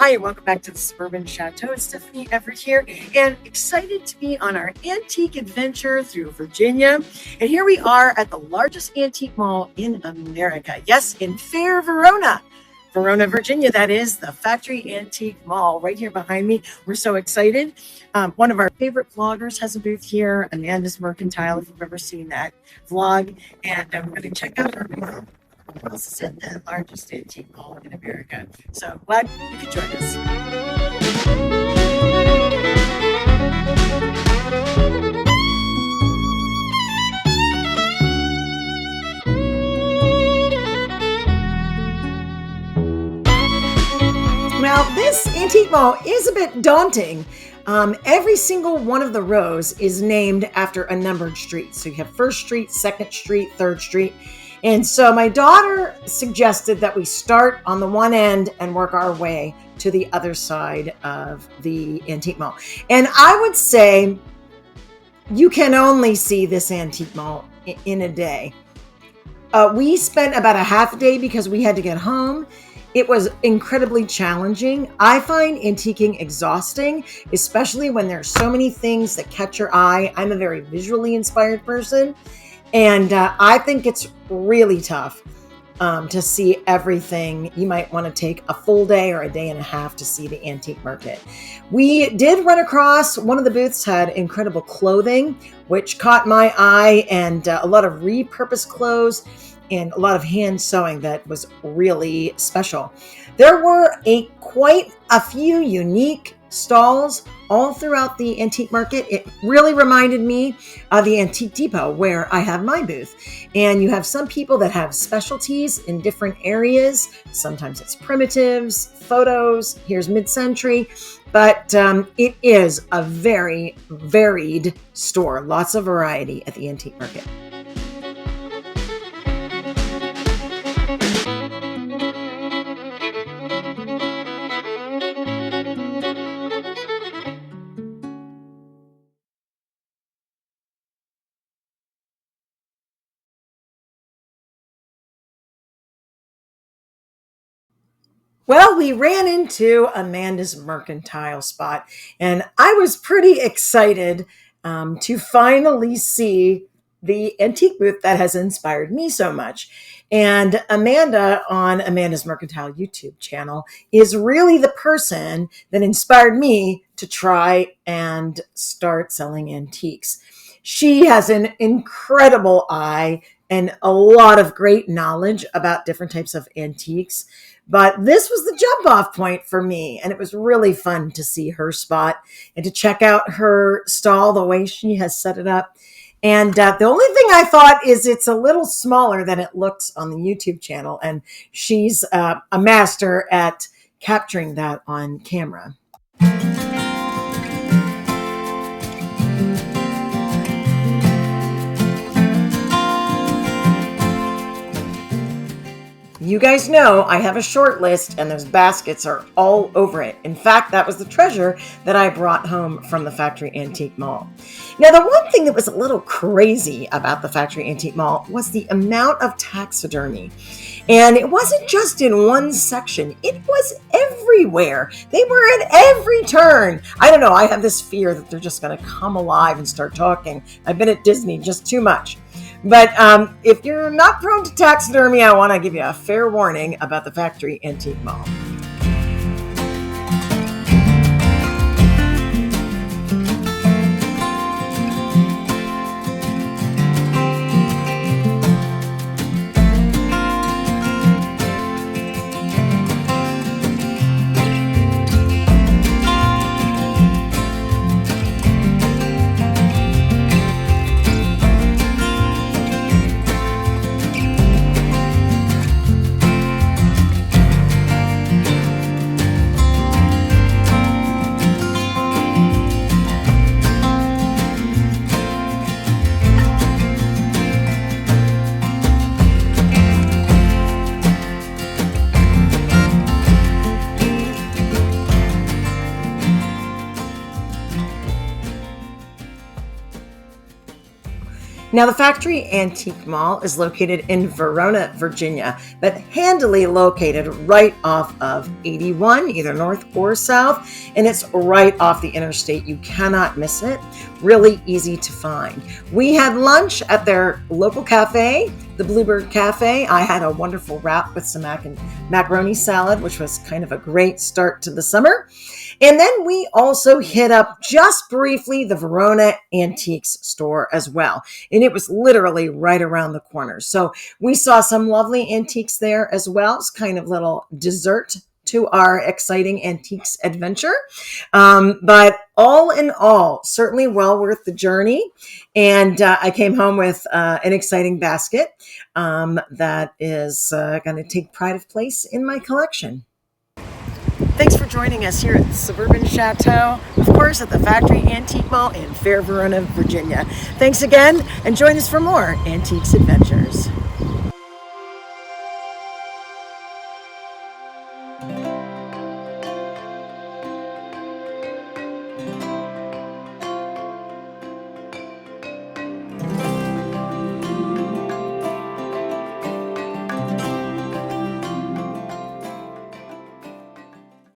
Hi, and welcome back to the Suburban Chateau. It's Stephanie Everett here, and excited to be on our antique adventure through Virginia. And here we are at the largest antique mall in America. Yes, in fair Verona. Verona, Virginia, that is the Factory Antique Mall right here behind me. We're so excited. One of our favorite vloggers has a booth here, Amanda's Mercantile, if you've ever seen that vlog. And we're going to check out her booth. This is in the largest antique mall in America. So glad you could join us. Now, this antique mall is a bit daunting. Every single one of the rows is named after a numbered street. So you have First Street, Second Street, Third Street. And so my daughter suggested that we start on the one end and work our way to the other side of the antique mall. And I would say you can only see this antique mall in a day. We spent about a half a day because we had to get home. It was incredibly challenging. I find antiquing exhausting, especially when there's so many things that catch your eye. I'm a very visually inspired person, and I think it's really tough to see everything. You might want to take a full day or a day and a half to see the antique market. We did run across one of the booths had incredible clothing, which caught my eye, and a lot of repurposed clothes and a lot of hand sewing that was really special. There were quite a few unique stalls all throughout the antique market. It really reminded me of the Antique Depot where I have my booth. And you have some people that have specialties in different areas. Sometimes it's primitives, photos, here's mid-century. But it is a very varied store. Lots of variety at the antique market. Well, we ran into Amanda's Mercantile spot, and I was pretty excited to finally see the antique booth that has inspired me so much. And Amanda on Amanda's Mercantile YouTube channel is really the person that inspired me to try and start selling antiques. She has an incredible eye and a lot of great knowledge about different types of antiques. But this was the jump off point for me. And it was really fun to see her spot and to check out her stall, the way she has set it up. And the only thing I thought is it's a little smaller than it looks on the YouTube channel. And she's a master at capturing that on camera. You guys know I have a short list and those baskets are all over it. In fact, that was the treasure that I brought home from the Factory Antique Mall. Now, the one thing that was a little crazy about the Factory Antique Mall was the amount of taxidermy. And it wasn't just in one section. It was everywhere. They were at every turn. I don't know. I have this fear that they're just going to come alive and start talking. I've been at Disney just too much. But if you're not prone to taxidermy, I want to give you a fair warning about the Factory Antique Mall. Now, the Factory Antique Mall is located in Verona, Virginia, but handily located right off of 81, either north or south, and it's right off the interstate. You cannot miss it. Really easy to find. We had lunch at their local cafe, the Bluebird Cafe. I had a wonderful wrap with some macaroni salad, which was kind of a great start to the summer. And then we also hit up just briefly the Verona Antiques store as well. And it was literally right around the corner. So we saw some lovely antiques there as well. It's kind of little dessert to our exciting antiques adventure. But all in all, certainly well worth the journey. And I came home with an exciting basket that is going to take pride of place in my collection. Thanks for joining us here at the Suburban Chateau, of course, at the Factory Antique Mall in Fair Verona, Virginia. Thanks again, and join us for more Antiques Adventures.